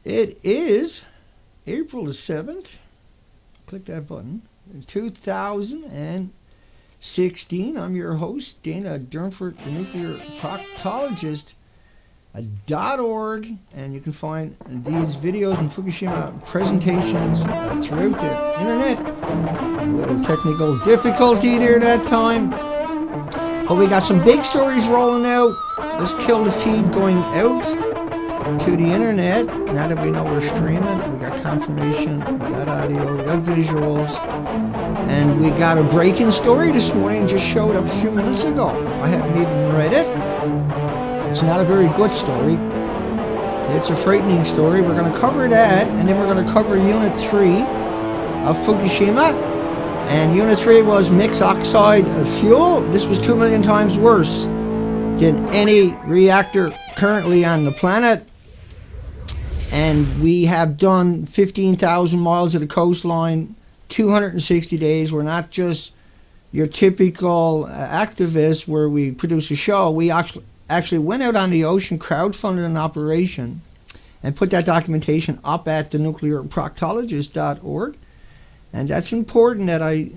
It is April the 7th. Click that button. 2016. I'm your host, Dana Durnford, the nuclear proctologist .org, and you can find these videos and Fukushima presentations throughout the internet. A little technical difficulty there that time, but we got some big stories rolling out. Let's kill the feed going out to the internet. Now that we know we're streaming, we got confirmation, we got audio, we got visuals, and we got a breaking story this morning, just showed up a few minutes ago. I haven't even read it. It's not a very good story. It's a frightening story. We're going to cover that, and then we're going to cover Unit 3 of Fukushima. And Unit 3 was mixed oxide of fuel. This was 2 million times worse than any reactor currently on the planet. And we have done 15,000 miles of the coastline, 260 days. We're not just your typical activists where we produce a show. We actually went out on the ocean, crowdfunded an operation, and put that documentation up at the nuclearproctologist.org. And that's important that I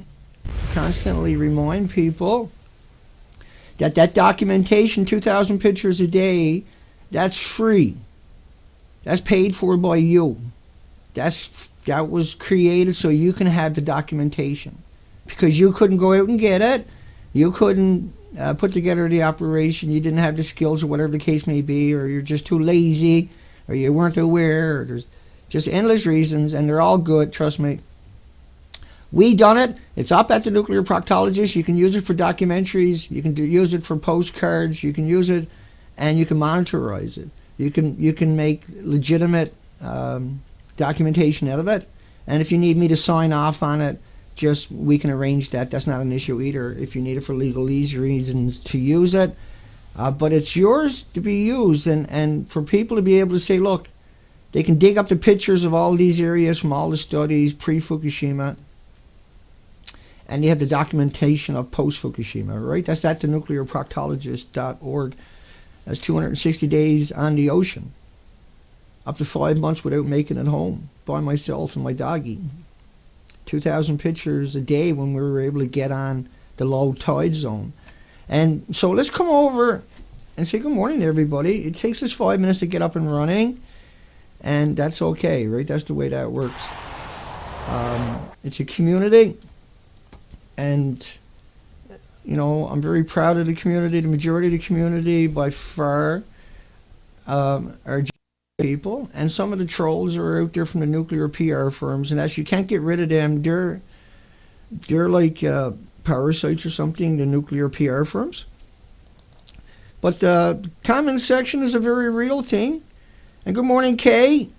constantly remind people that that documentation, 2,000 pictures a day, that's free. That's paid for by you. That was created so you can have the documentation. Because you couldn't go out and get it. You couldn't put together the operation, you didn't have the skills or whatever the case may be, or you're just too lazy, or you weren't aware, or there's just endless reasons, and they're all good, trust me. We done it. It's up at the Nuclear Proctologist. You can use it for documentaries, you can use it for postcards, you can use it, and you can monitorize it. You can make legitimate documentation out of it, and if you need me to sign off on it, we can arrange that. That's not an issue either if you need it for legalese reasons to use it. But it's yours to be used, and for people to be able to say, look, they can dig up the pictures of all these areas from all the studies pre-Fukushima, and you have the documentation of post-Fukushima, right? That's at the nuclearproctologist.org. That's 260 days on the ocean, up to 5 months without making it home by myself and my doggy. 2,000 pictures a day when we were able to get on the low tide zone. And so let's come over and say good morning to everybody. It takes us 5 minutes to get up and running, and that's okay, right? That's the way that works. It's a community, and you know, I'm very proud of the community. The majority of the community by far are people, and some of the trolls are out there from the nuclear PR firms, and as you can't get rid of them, they're like parasites or something, the nuclear PR firms. But the comment section is a very real thing. And good morning, Kay,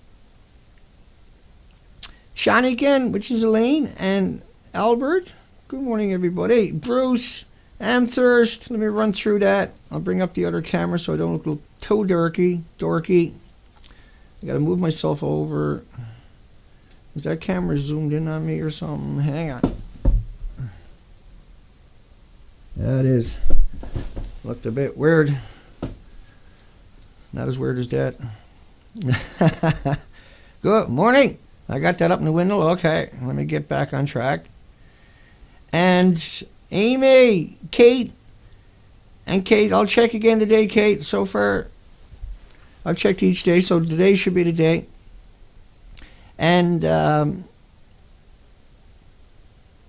Shanigan, which is Elaine, and Albert. Good morning, everybody. Bruce, Amthirst. Let me run through that. I'll bring up the other camera so I don't look too dorky. I gotta move myself over. Is that camera zoomed in on me or something? Hang on. That is. Looked a bit weird. Not as weird as that. Good morning. I got that up in the window. Okay, let me get back on track. And Amy, Kate, I'll check again today, Kate. So far, I've checked each day, so today should be the day. And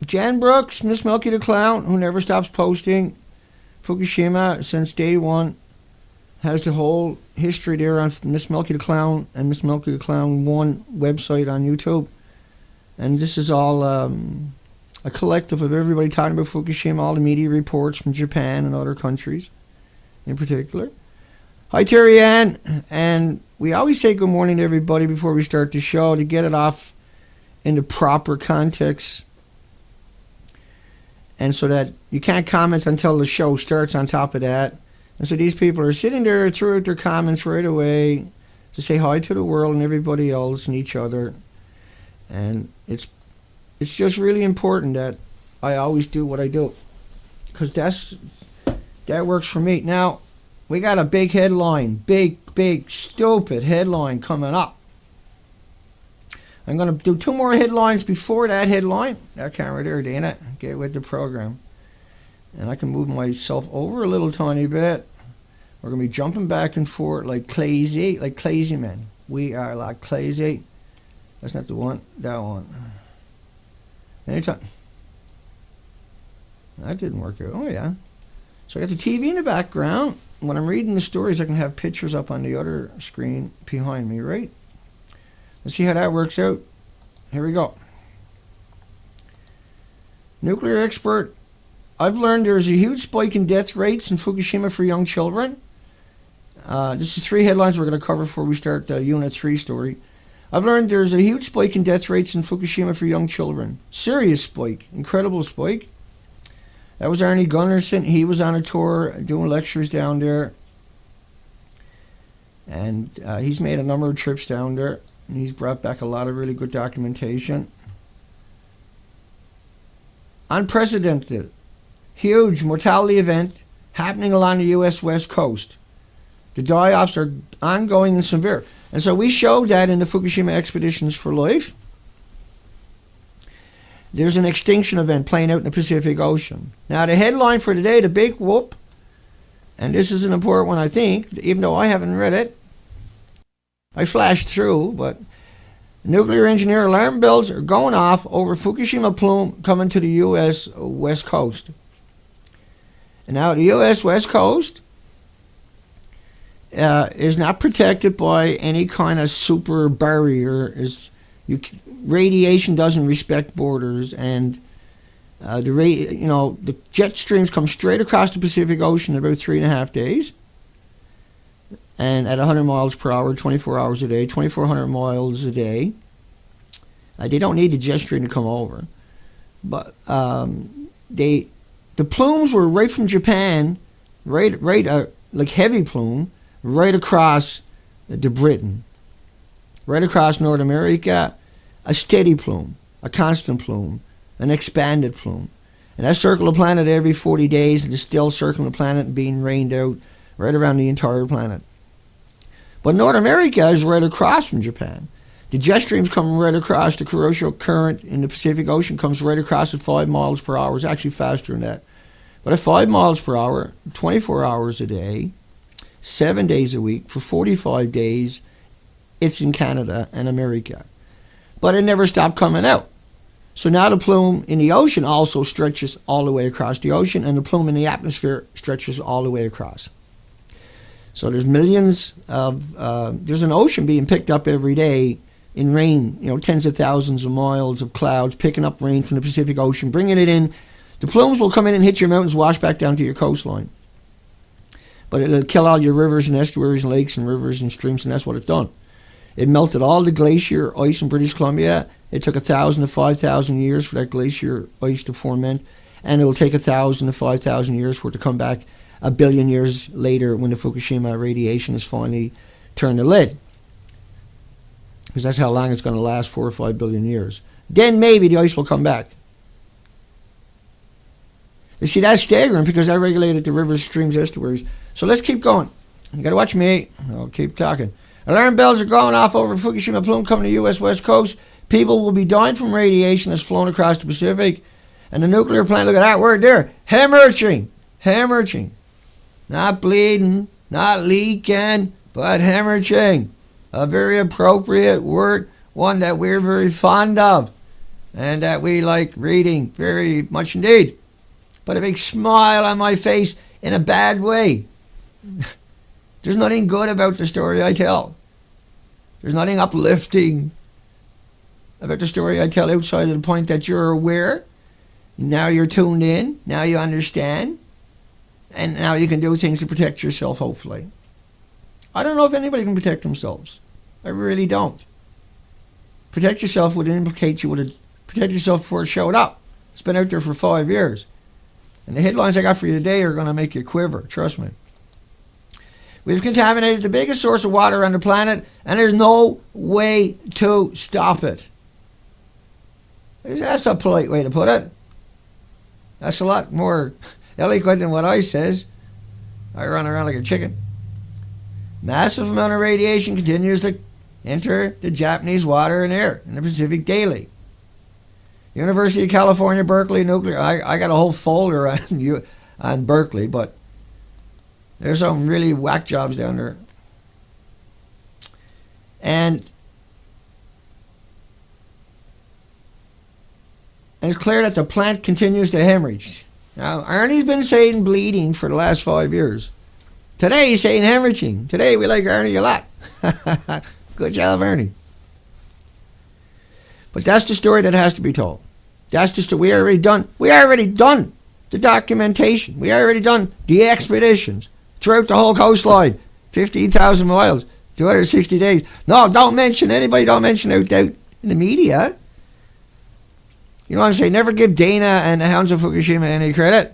Jan Brooks, Miss Milky the Clown, who never stops posting Fukushima since day one, has the whole history there on Miss Milky the Clown and Miss Milky the Clown 1 website on YouTube. And this is all a collective of everybody talking about Fukushima, all the media reports from Japan and other countries in particular. Hi, Terry Ann, and we always say good morning to everybody before we start the show to get it off in the proper context, and so that you can't comment until the show starts on top of that. And so these people are sitting there, threw out their comments right away to say hi to the world and everybody else and each other, and it's just really important that I always do what I do, because that works for me. Now, we got a big headline, big, stupid headline coming up. I'm going to do 2 more headlines before that headline. That camera there, Dana. Get with the program. And I can move myself over a little tiny bit. We're going to be jumping back and forth like crazy men. We are like crazy. That's not the one. That one. Anytime. That didn't work out. Oh, yeah. So I got the TV in the background. When I'm reading the stories, I can have pictures up on the other screen behind me, right? Let's see how that works out. Here we go. Nuclear expert. I've learned there's a huge spike in death rates in Fukushima for young children. This is 3 headlines we're going to cover before we start the Unit 3 story. I've learned there's a huge spike in death rates in Fukushima for young children. Serious spike. Incredible spike. That was Arnie Gunnarsson. He was on a tour doing lectures down there. And he's made a number of trips down there. And he's brought back a lot of really good documentation. Unprecedented. Huge mortality event happening along the U.S. West Coast. The die-offs are ongoing and severe. And so we showed that in the Fukushima Expeditions for Life. There's an extinction event playing out in the Pacific Ocean. Now, the headline for today, the big whoop, and this is an important one, I think, even though I haven't read it. I flashed through, but nuclear engineer alarm bells are going off over Fukushima plume coming to the U.S. West Coast. And now, the U.S. West Coast is not protected by any kind of super barrier. Radiation doesn't respect borders, and the jet streams come straight across the Pacific Ocean in about 3.5 days, and at 100 miles per hour, 24 hours a day, 2,400 miles a day. They don't need the jet stream to come over, but the plumes were right from Japan, like heavy plume, right across to Britain, right across North America. A steady plume, a constant plume, an expanded plume. And that circle the planet every 40 days, and it's still circling the planet and being rained out right around the entire planet. But North America is right across from Japan. The jet streams come right across. The Hiroshima current in the Pacific Ocean comes right across at 5 miles per hour. It's actually faster than that. But at 5 miles per hour, 24 hours a day, 7 days a week, for 45 days, it's in Canada and America. But it never stopped coming out. So now the plume in the ocean also stretches all the way across the ocean, and the plume in the atmosphere stretches all the way across. So there's millions of, there's an ocean being picked up every day in rain, tens of thousands of miles of clouds picking up rain from the Pacific Ocean, bringing it in. The plumes will come in and hit your mountains, wash back down to your coastline. But it'll kill all your rivers and estuaries and lakes and rivers and streams, and that's what it done. It melted all the glacier ice in British Columbia. It took 1,000 to 5,000 years for that glacier ice to ferment, and it will take 1,000 to 5,000 years for it to come back 1 billion years later when the Fukushima radiation has finally turned the lid. Because that's how long it's going to last, 4 or 5 billion years. Then maybe the ice will come back. You see, that's staggering because I regulated the rivers, streams, estuaries. So let's keep going. You got to watch me. I'll keep talking. Alarm bells are going off over Fukushima plume coming to the U.S. West Coast. People will be dying from radiation that's flown across the Pacific. And the nuclear plant, look at that word there, hemorrhaging. Hemorrhaging. Not bleeding, not leaking, but hemorrhaging. A very appropriate word, one that we're very fond of and that we like reading very much indeed. But a big smile on my face in a bad way. There's nothing good about the story I tell. There's nothing uplifting about the story I tell outside of the point that you're aware. Now you're tuned in. Now you understand. And now you can do things to protect yourself, hopefully. I don't know if anybody can protect themselves. I really don't. Protect yourself would implicate you would have protect yourself before it showed up. It's been out there for 5 years. And the headlines I got for you today are going to make you quiver. Trust me. We've contaminated the biggest source of water on the planet, and there's no way to stop it. That's a polite way to put it. That's a lot more eloquent than what I says. I run around like a chicken. Massive amount of radiation continues to enter the Japanese water and air in the Pacific daily. University of California, Berkeley nuclear. I got a whole folder on Berkeley, but there's some really whack jobs down there. And it's clear that the plant continues to hemorrhage. Now, Arnie's been saying bleeding for the last 5 years. Today he's saying hemorrhaging. Today we like Arnie a lot. Good job, Arnie. But that's the story that has to be told. That's just we already done the documentation. We already done the expeditions throughout the whole coastline, 15,000 miles, 260 days. No, don't mention anybody. Don't mention out in the media. You know what I'm saying? Never give Dana and the Hounds of Fukushima any credit.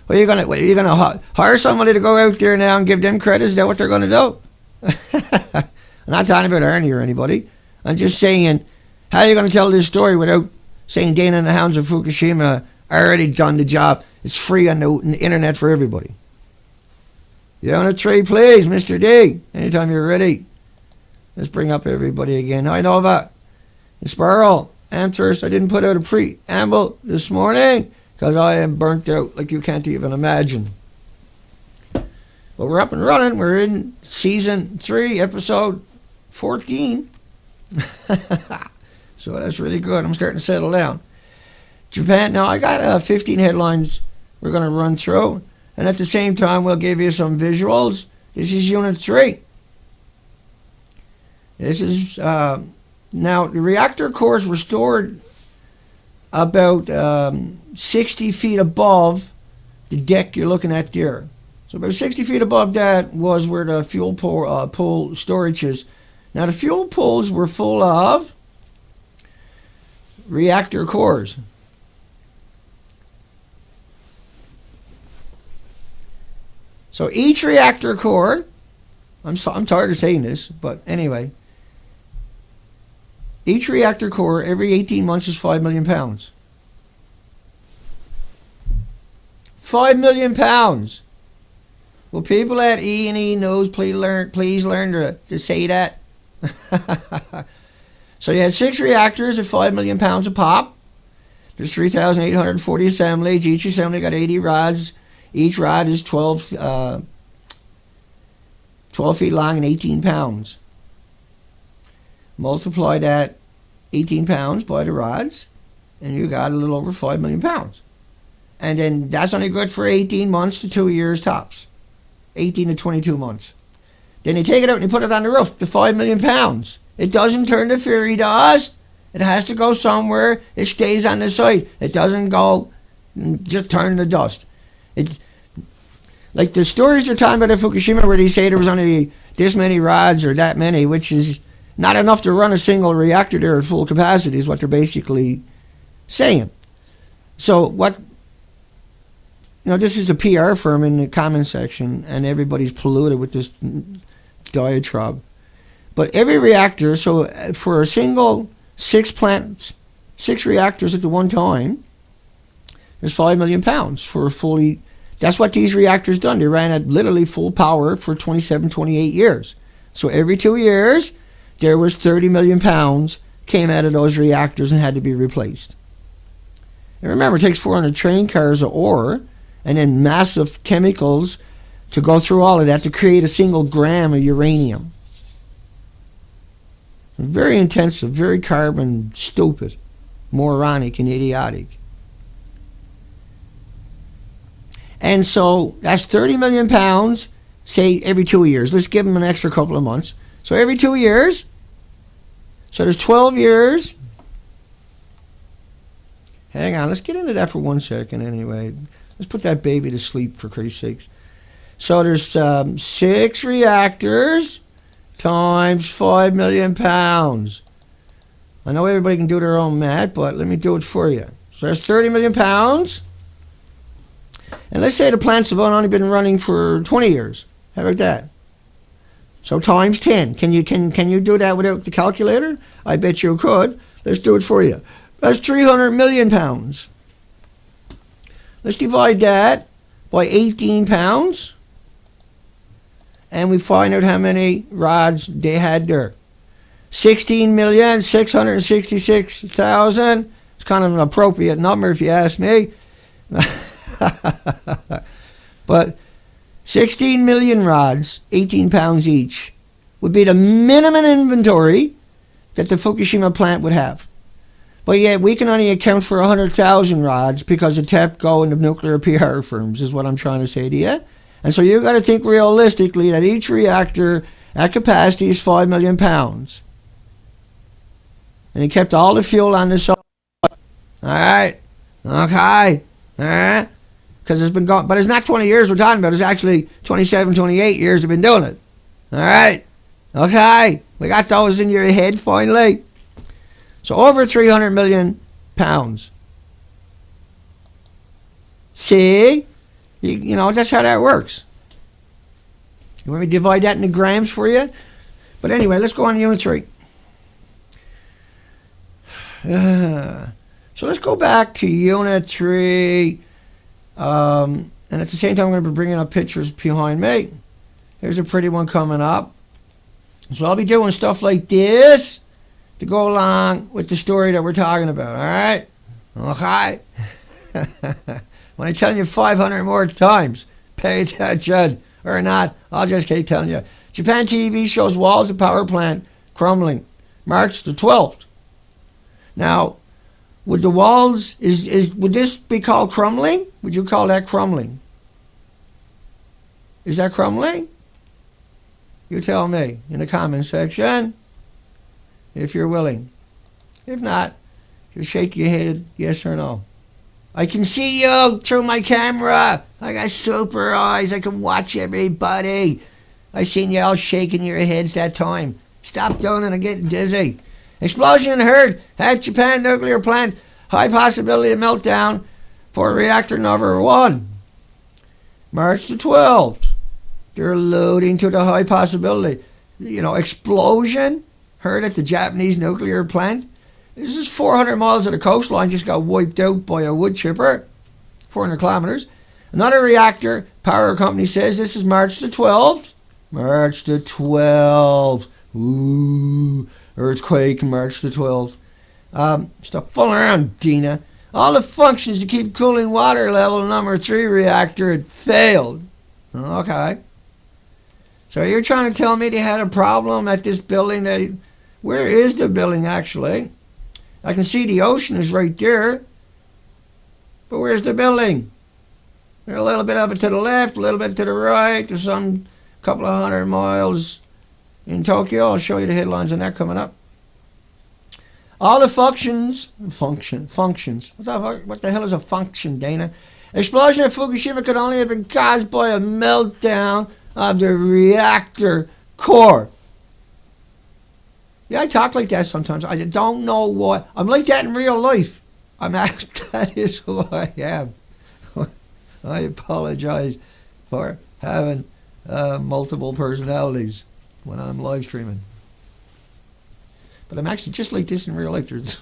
Are you gonna hire somebody to go out there now and give them credit? Is that what they're gonna do? I'm not talking about Ernie or anybody. I'm just saying, how are you going to tell this story without saying Dana and the Hounds of Fukushima already done the job? It's free on the internet for everybody. You on a tray, please, Mr. D. Anytime you're ready. Let's bring up everybody again. Hi, Nova. Sparrow. Amherst. I didn't put out a preamble this morning because I am burnt out like you can't even imagine. But we're up and running. We're in season 3, episode 14. So that's really good. I'm starting to settle down. Japan. Now I got 15 headlines we're going to run through, and at the same time we'll give you some visuals. This is Unit 3. This is now the reactor cores were stored about 60 feet above the deck you're looking at there. So about 60 feet above that was where the fuel pool storage is. Now the fuel pools were full of reactor cores. So each reactor core, I'm tired of saying this, but anyway, each reactor core every 18 months is 5 million pounds. 5 million pounds. Well, people at E&E knows, please learn to say that. So you had 6 reactors at 5 million pounds a pop. There's 3,840 assemblies. Each assembly got 80 rods. Each rod is 12 feet long and 18 pounds. Multiply that 18 pounds by the rods, and you got a little over 5 million pounds. And then that's only good for 18 months to 2 years tops. 18 to 22 months. Then you take it out and you put it on the roof, the 5 million pounds. It doesn't turn to fairy dust. It has to go somewhere. It stays on the site. It doesn't go just turn to dust. Like the stories they're talking about at Fukushima where they say there was only this many rods or that many, which is not enough to run a single reactor there at full capacity is what they're basically saying. So what, this is a PR firm in the comment section and everybody's polluted with this diatribe. But every reactor, so for a single 6 reactors at the one time, there's 5 million pounds for a fully, that's what these reactors done. They ran at literally full power for 27, 28 years. So every 2 years, there was 30 million pounds came out of those reactors and had to be replaced. And remember, it takes 400 train cars of ore and then massive chemicals to go through all of that to create a single gram of uranium. Very intensive, very carbon stupid, moronic and idiotic. And so that's 30 million pounds, say every 2 years. Let's give them an extra couple of months. So every 2 years, so there's 12 years. Hang on, let's get into that for 1 second anyway. Let's put that baby to sleep for Christ's sakes. So there's 6 reactors times 5 million pounds. I know everybody can do their own math, but let me do it for you. So that's 30 million pounds. And let's say the plants have only been running for 20 years. How about that? So times 10. Can you do that without the calculator? I bet you could. Let's do it for you. That's 300 million pounds. Let's divide that by 18 pounds. and we find out how many rods they had there. 16,666,000. It's kind of an appropriate number if you ask me. But 16 million rods, 18 pounds each, would be the minimum inventory that the Fukushima plant would have. But yet we can only account for 100,000 rods because of TEPCO and the nuclear PR firms, is what I'm trying to say to you. And so you got to think realistically that each reactor at capacity is 5 million pounds. And he kept all the fuel on the side. Alright? Okay? Alright? Because it's been gone. But it's not 20 years we're talking about. It's actually 27, 28 years they've been doing it. Alright? Okay? We got those in your head finally. So over 300 million pounds. See? You know, that's how that works. You want me to divide that into grams for you? But anyway, let's go on to Unit 3. So let's go back to Unit 3. And at the same time, I'm going to be bringing up pictures behind me. Here's a pretty one coming up. So I'll be doing stuff like this to go along with the story that we're talking about. All right? Okay? When I tell you 500 more times, pay attention or not, I'll just keep telling you. Japan TV shows walls of power plant crumbling. March the 12th. Now, would the walls, would this be called crumbling? Would you call that crumbling? Is that crumbling? You tell me in the comment section if you're willing. If not, just shake your head yes or no. I can see you through my camera. I got super eyes. I can watch everybody. I seen you all shaking your heads that time. Stop doing it. I'm getting dizzy. Explosion heard at Japan nuclear plant. High possibility of meltdown for reactor number 1. March the 12th. They're alluding to the high possibility. You know, explosion heard at the Japanese nuclear plant. This is 400 miles of the coastline just got wiped out by a wood chipper. 400 kilometers. Another reactor power company says this is March the 12th. March the 12th. Ooh, earthquake March the 12th. Stop fooling around, Dina. All the functions to keep cooling water level number 3 reactor had failed. Okay. So you're trying to tell me they had a problem at this building? Where is the building actually? I can see the ocean is right there. But where's the building? There's a little bit of it to the left, a little bit to the right. There's some couple of 100 miles in Tokyo. I'll show you the headlines on that coming up. All the functions. What the hell is a function, Dana? Explosion at Fukushima could only have been caused by a meltdown of the reactor core. Yeah, I talk like that sometimes. I don't know why. I'm like that in real life. That is who I am. I apologize for having multiple personalities when I'm live streaming. But I'm actually just like this in real life. There's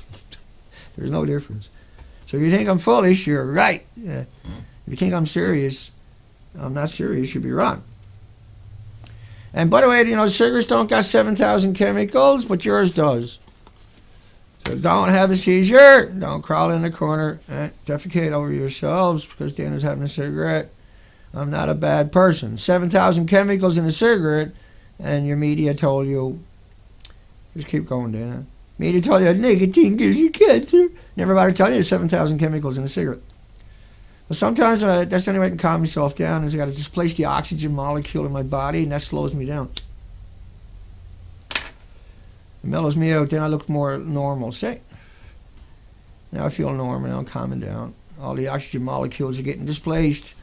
no difference. So if you think I'm foolish, you're right. If you think I'm serious, I'm not serious, you'd be wrong. And by the way, you know, cigarettes don't got 7,000 chemicals, but yours does. So don't have a seizure. Don't crawl in the corner and defecate over yourselves because Dana's having a cigarette. I'm not a bad person. 7,000 chemicals in a cigarette, and your media told you. Just keep going, Dana. Media told you nicotine gives you cancer. Never about to tell you 7,000 chemicals in a cigarette. But sometimes that's the only way I can calm myself down is I got to displace the oxygen molecule in my body, and that slows me down. It mellows me out, then I look more normal. See? Now I feel normal, now I'm calming down. All the oxygen molecules are getting displaced.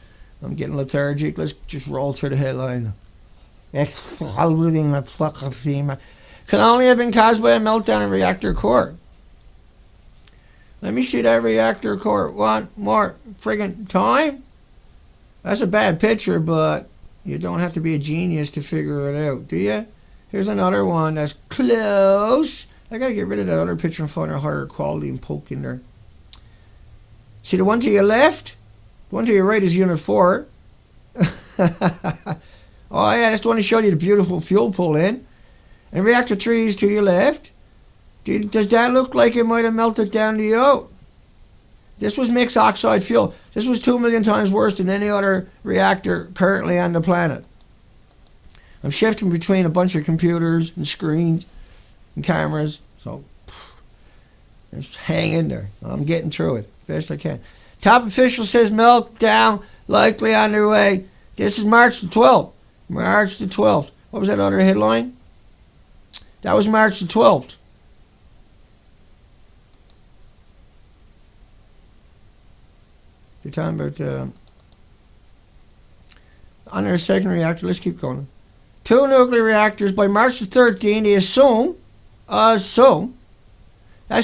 I'm getting lethargic. Let's just roll through the headline. Exploding the Fukushima can only have been caused by a meltdown in reactor core. Let me see that reactor core one more friggin' time. That's a bad picture, but you don't have to be a genius to figure it out, do you? Here's another one that's close. I gotta get rid of that other picture and find a higher quality and poke in there. See the one to your left? The one to your right is Unit 4. Oh yeah, that's the one that showed you the beautiful fuel pull in. And reactor 3 is to your left. Does that look like it might have melted down the O? This was mixed oxide fuel. This was 2 million times worse than any other reactor currently on the planet. I'm shifting between a bunch of computers and screens and cameras, so just hang in there. I'm getting through it best I can. Top official says meltdown likely on their way. This is March the 12th. March the 12th. What was that other headline? That was March the 12th. They're talking about on their second reactor. Let's keep going. 2 nuclear reactors by March the 13th. They assume. That's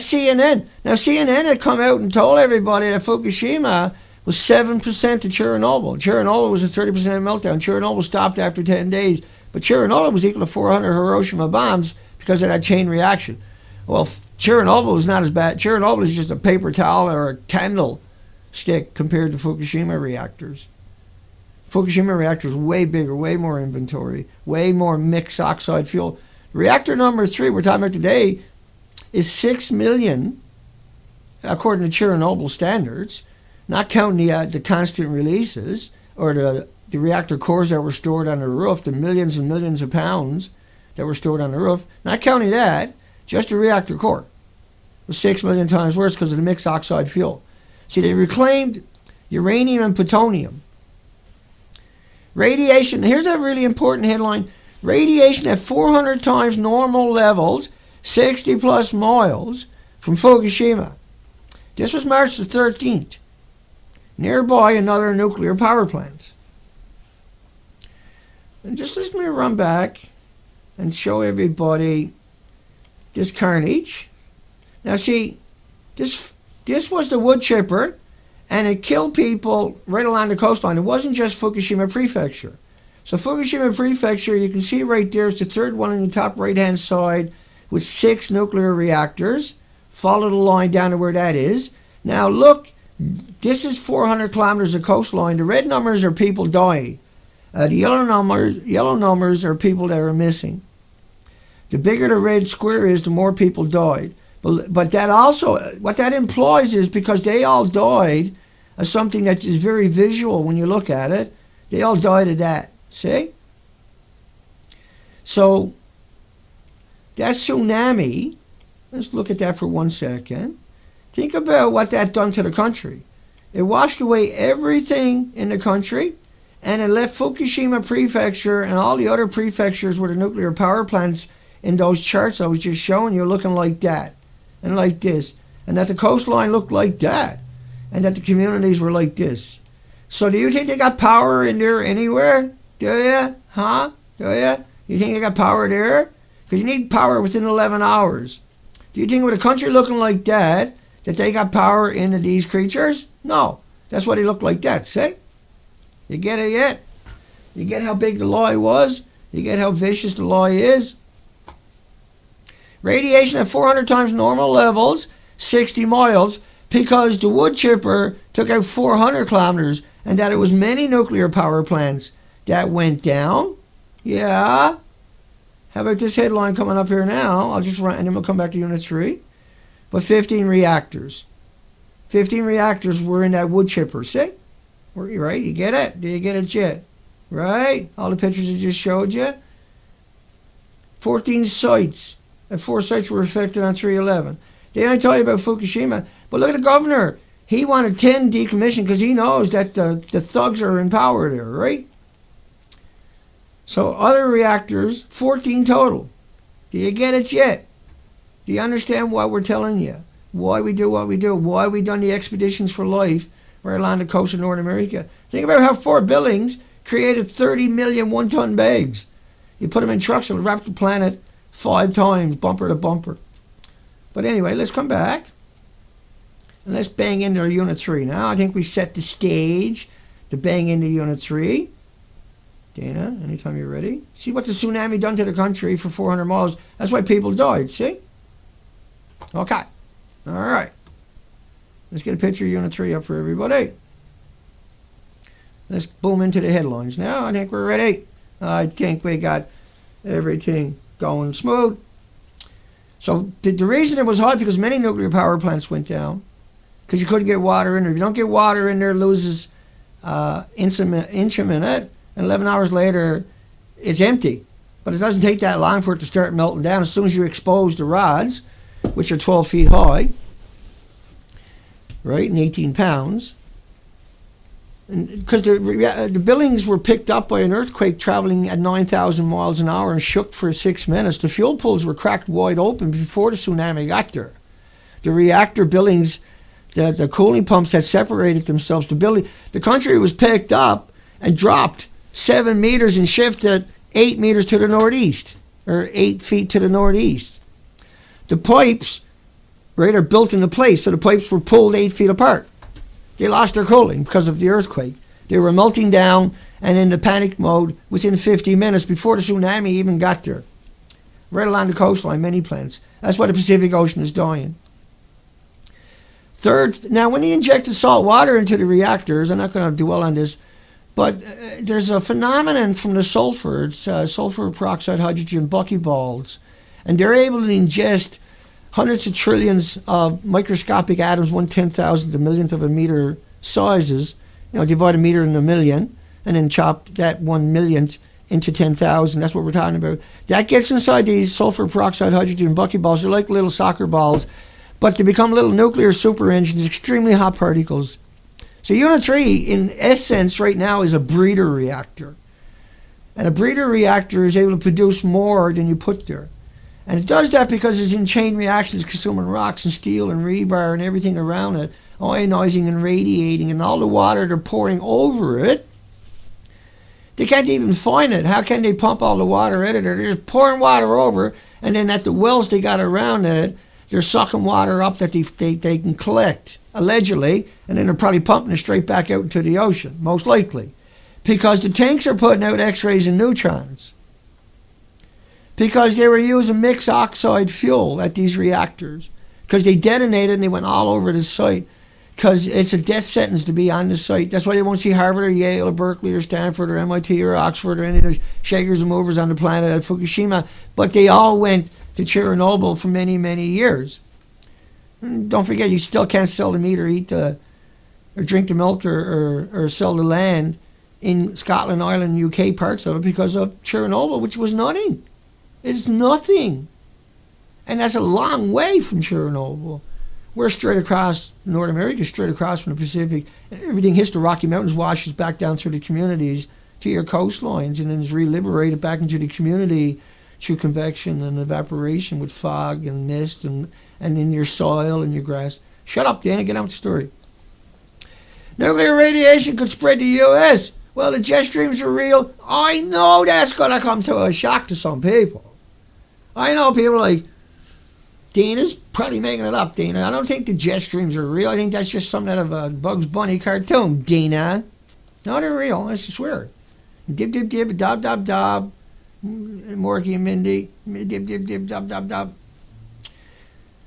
CNN. Now CNN had come out and told everybody that Fukushima was 7% to Chernobyl. Chernobyl was a 30% meltdown. Chernobyl stopped after 10 days. But Chernobyl was equal to 400 Hiroshima bombs because of that chain reaction. Well, Chernobyl is not as bad. Chernobyl is just a paper towel or a candle stick compared to Fukushima reactors. Fukushima reactors way bigger, way more inventory, way more mixed oxide fuel. Reactor number 3 we're talking about today is 6 million, according to Chernobyl standards, not counting the constant releases or the reactor cores that were stored on the roof, the millions and millions of pounds that were stored on the roof, not counting that, just the reactor core was 6 million times worse because of the mixed oxide fuel. See, they reclaimed uranium and plutonium. Radiation, here's a really important headline. Radiation at 400 times normal levels, 60 plus miles from Fukushima. This was March the 13th. Nearby, another nuclear power plant. And just let me run back and show everybody this carnage. Now see, this was the wood chipper, and it killed people right along the coastline. It wasn't just Fukushima Prefecture. So Fukushima Prefecture, you can see right there, is the third one on the top right-hand side with 6 nuclear reactors. Follow the line down to where that is. Now look, this is 400 kilometers of coastline. The red numbers are people dying. The yellow numbers are people that are missing. The bigger the red square is, the more people died. But that also, what that implies is because they all died of something that is very visual when you look at it, they all died of that. See? So, that tsunami, let's look at that for 1 second. Think about what that done to the country. It washed away everything in the country, and it left Fukushima Prefecture and all the other prefectures with the nuclear power plants in those charts I was just showing you looking like that. And like this, and that the coastline looked like that, and that the communities were like this. So do you think they got power in there anywhere? Do you? Huh? Do you? You think they got power there? Because you need power within 11 hours. Do you think with a country looking like that they got power into these creatures? No. That's why they look like that, see? You get it yet? You get how big the lie was? You get how vicious the lie is? Radiation at 400 times normal levels, 60 miles, because the wood chipper took out 400 kilometers, and that it was many nuclear power plants that went down. Yeah. How about this headline coming up here now? I'll just run, and then we'll come back to Unit 3. But 15 reactors. 15 reactors were in that wood chipper. See? Right? You get it? Do you get it yet? Right? All the pictures I just showed you. 14 sites. And 4 sites were affected on 3/11. They only tell you about Fukushima. But look at the governor. He wanted 10 decommissioned because he knows that the thugs are in power there, right? So other reactors, 14 total. Do you get it yet? Do you understand what we're telling you? Why we do what we do? Why we done the expeditions for life right along the coast of North America? Think about how Fort Billings created 30 million one-ton bags. You put them in trucks and wrap the planet 5 times, bumper to bumper. But anyway, let's come back. And let's bang into Unit 3 now. I think we set the stage to bang into Unit 3. Dana, anytime you're ready. See what the tsunami done to the country for 400 miles. That's why people died, see? Okay. All right. Let's get a picture of Unit 3 up for everybody. Let's boom into the headlines now. I think we're ready. I think we got everything going smooth. So the reason it was hot because many nuclear power plants went down because you couldn't get water in there. If you don't get water in there, it loses inch a minute, and 11 hours later, it's empty. But it doesn't take that long for it to start melting down. As soon as you expose the rods, which are 12 feet high, right, and 18 pounds, because the buildings were picked up by an earthquake traveling at 9,000 miles an hour and shook for 6 minutes. The fuel pools were cracked wide open before the tsunami got there. The reactor buildings, the cooling pumps had separated themselves. The country was picked up and dropped 7 meters and shifted 8 meters to the northeast, or 8 feet to the northeast. The pipes, right, are built into place, so the pipes were pulled 8 feet apart. They lost their cooling because of the earthquake. They were melting down and in the panic mode within 50 minutes before the tsunami even got there. Right along the coastline, many plants. That's why the Pacific Ocean is dying. Third, now when they injected salt water into the reactors, I'm not going to dwell on this, but there's a phenomenon from the sulfur. It's sulfur peroxide hydrogen buckyballs. And they're able to ingest hundreds of trillions of microscopic atoms, 1/10,000 to millionth of a meter sizes. Divide a meter into a million, and then chop that 1 millionth into 10,000. That's what we're talking about. That gets inside these sulfur peroxide hydrogen buckyballs. They're like little soccer balls, but they become little nuclear super engines, extremely hot particles. So Unit 3, in essence, right now is a breeder reactor. And a breeder reactor is able to produce more than you put there. And it does that because it's in chain reactions, consuming rocks and steel and rebar and everything around it, ionizing and radiating, and all the water they're pouring over it. They can't even find it. How can they pump all the water out of there? They're just pouring water over, and then at the wells they got around it, they're sucking water up that they can collect, allegedly, and then they're probably pumping it straight back out into the ocean, most likely. Because the tanks are putting out X-rays and neutrons. Because they were using mixed oxide fuel at these reactors. Because they detonated and they went all over the site. Because it's a death sentence to be on the site. That's why you won't see Harvard or Yale or Berkeley or Stanford or MIT or Oxford or any of the shakers and movers on the planet at Fukushima. But they all went to Chernobyl for many, many years. And don't forget, you still can't sell the meat or eat or drink the milk or sell the land in Scotland, Ireland, UK parts of it because of Chernobyl, which was nothing. It's nothing. And that's a long way from Chernobyl. We're straight across, North America, straight across from the Pacific. And everything hits the Rocky Mountains, washes back down through the communities to your coastlines, and then is reliberated back into the community through convection and evaporation with fog and mist and in your soil and your grass. Shut up, Dana. Get on with the story. Nuclear radiation could spread to the U.S. Well, the jet streams are real. I know that's going to come to a shock to some people. I know people like, Dana's probably making it up, Dana. I don't think the jet streams are real. I think that's just something out of a Bugs Bunny cartoon, Dana. No, they're real. I swear. Dib, dib, dib, dob, dob, dob. Morky and Mindy. Dib, dib, dib, dob, dob, dob.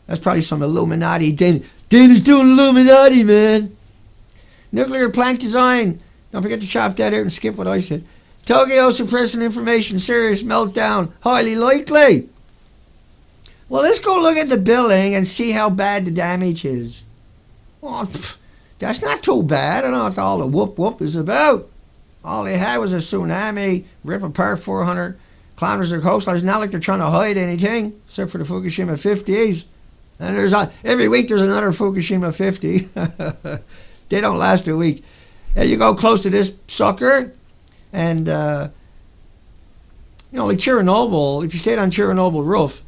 That's probably some Illuminati. Dana's doing Illuminati, man. Nuclear plant design. Don't forget to chop that out and skip what I said. Tokyo suppressing information. Serious meltdown. Highly likely. Well, let's go look at the building and see how bad the damage is. Well, that's not too bad. I don't know what all the whoop-whoop is about. All they had was a tsunami, rip apart 400 kilometers of coastline. It's not like they're trying to hide anything, except for the Fukushima 50s. And every week there's another Fukushima 50. They don't last a week. And you go close to this sucker, and, like Chernobyl, if you stayed on Chernobyl roof,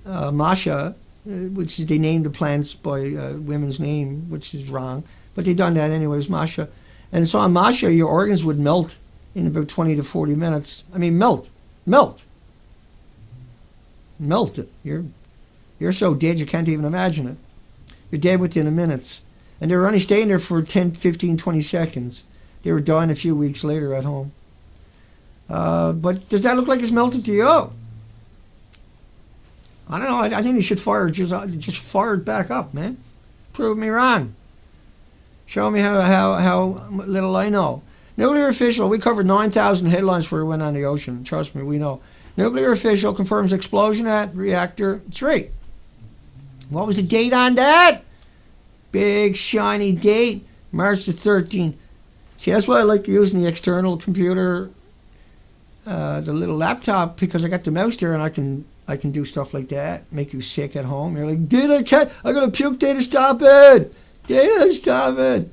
Masha, which is, they named the plants by women's name, which is wrong, but they done that anyways, Masha. And so on Masha, your organs would melt in about 20 to 40 minutes. I mean, melt it. You're so dead you can't even imagine it. You're dead within a minute. And they were only staying there for 10, 15, 20 seconds. They were dying a few weeks later at home. But does that look like it's melted to you? I don't know. I think they should just fire it back up, man. Prove me wrong. Show me how little I know. Nuclear official, we covered 9,000 headlines before we went on the ocean. Trust me, we know. Nuclear official confirms explosion at Reactor 3. What was the date on that? Big shiny date, March the 13th. See, that's why I like using the external computer, the little laptop, because I got the mouse there and I can do stuff like that, make you sick at home. You're like, Data, I gotta puke, Data, stop it! Data, stop it!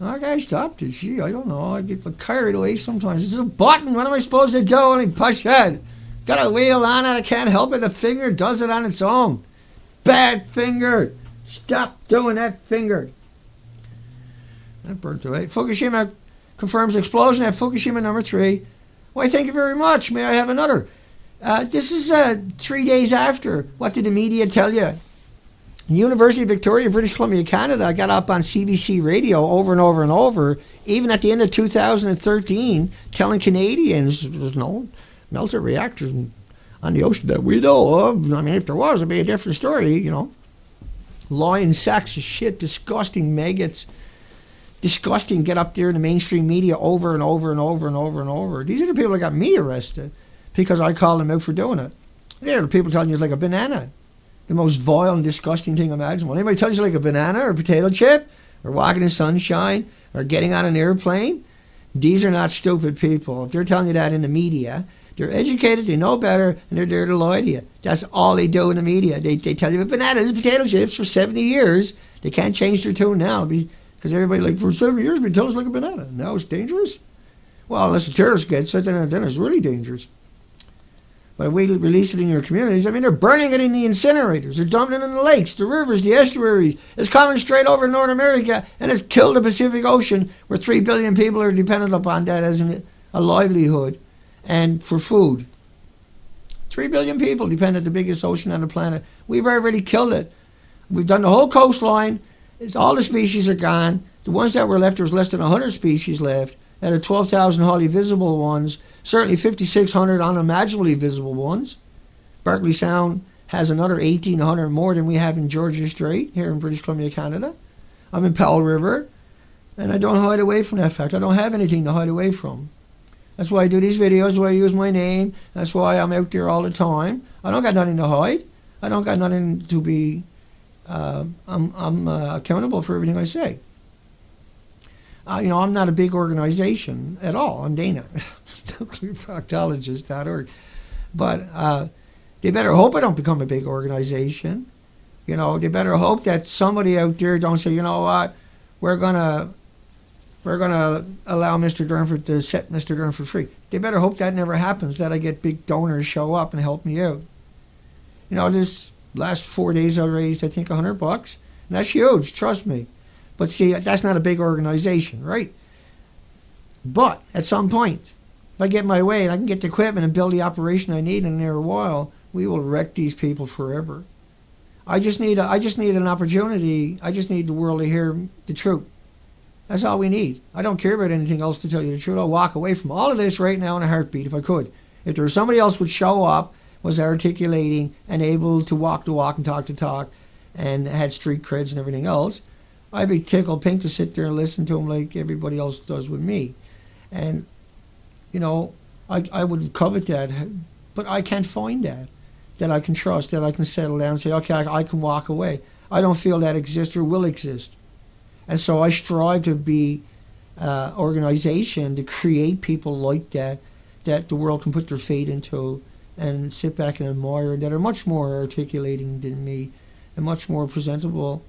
Okay, stop this. Gee, I don't know. I get carried away sometimes. It's a button. What am I supposed to do? Only push it. Got a wheel on it. I can't help it. The finger does it on its own. Bad finger. Stop doing that finger. That burnt away. Fukushima confirms explosion at Fukushima number 3. Why, thank you very much. May I have another? This is 3 days after. What did the media tell you? University of Victoria, British Columbia, Canada, got up on CBC radio over and over and over, even at the end of 2013, telling Canadians there's no melted reactors on the ocean that we know of. I mean, if there was, it'd be a different story, you know. Lying sacks of shit, disgusting maggots, disgusting, get up there in the mainstream media over and over and over and over and over. These are the people that got me arrested because I called them out for doing it. They're the people telling you it's like a banana. The most vile and disgusting thing imaginable. Anybody tells you like a banana or a potato chip or walking in sunshine or getting on an airplane, these are not stupid people. If they're telling you that in the media, they're educated, they know better, and they're there to lie to you. That's all they do in the media. They tell you bananas and potato chips for 70 years. They can't change their tune now because everybody, like, for 70 years, been telling us like a banana. Now it's dangerous? Well, unless the terrorist gets it, then it's really dangerous. But if we release it in your communities, I mean, they're burning it in the incinerators. They're dumping it in the lakes, the rivers, the estuaries. It's coming straight over North America, and it's killed the Pacific Ocean, where 3 billion people are dependent upon that as a livelihood and for food. 3 billion people depend on the biggest ocean on the planet. We've already killed it. We've done the whole coastline. All the species are gone. The ones that were left, there was less than 100 species left. Out of 12,000 highly visible ones, certainly 5,600 unimaginably visible ones. Berkeley Sound has another 1,800 more than we have in Georgia Strait here in British Columbia, Canada. I'm in Powell River, and I don't hide away from that fact. I don't have anything to hide away from. That's why I do these videos, that's why I use my name. That's why I'm out there all the time. I don't got nothing to hide. I don't got nothing to be... I'm accountable for everything I say. I'm not a big organization at all. I'm Dana, nuclearproctologist.org. But they better hope I don't become a big organization. They better hope that somebody out there don't say, you know what, we're gonna allow Mr. Durnford to set Mr. Durnford free. They better hope that never happens, that I get big donors show up and help me out. This last 4 days I raised, I think, $100, and that's huge, trust me. But see, that's not a big organization, right? But at some point, if I get my way and I can get the equipment and build the operation I need in there a while, we will wreck these people forever. I just need an opportunity. I just need the world to hear the truth. That's all we need. I don't care about anything else, to tell you the truth. I'll walk away from all of this right now in a heartbeat if I could. If there was somebody else would show up, was articulating and able to walk the walk and talk the talk and had street creds and everything else, I'd be tickled pink to sit there and listen to them like everybody else does with me. And, I would covet that, but I can't find that I can trust, that I can settle down and say, okay, I can walk away. I don't feel that exists or will exist. And so I strive to be organization to create people like that the world can put their faith into and sit back and admire, that are much more articulating than me and much more presentable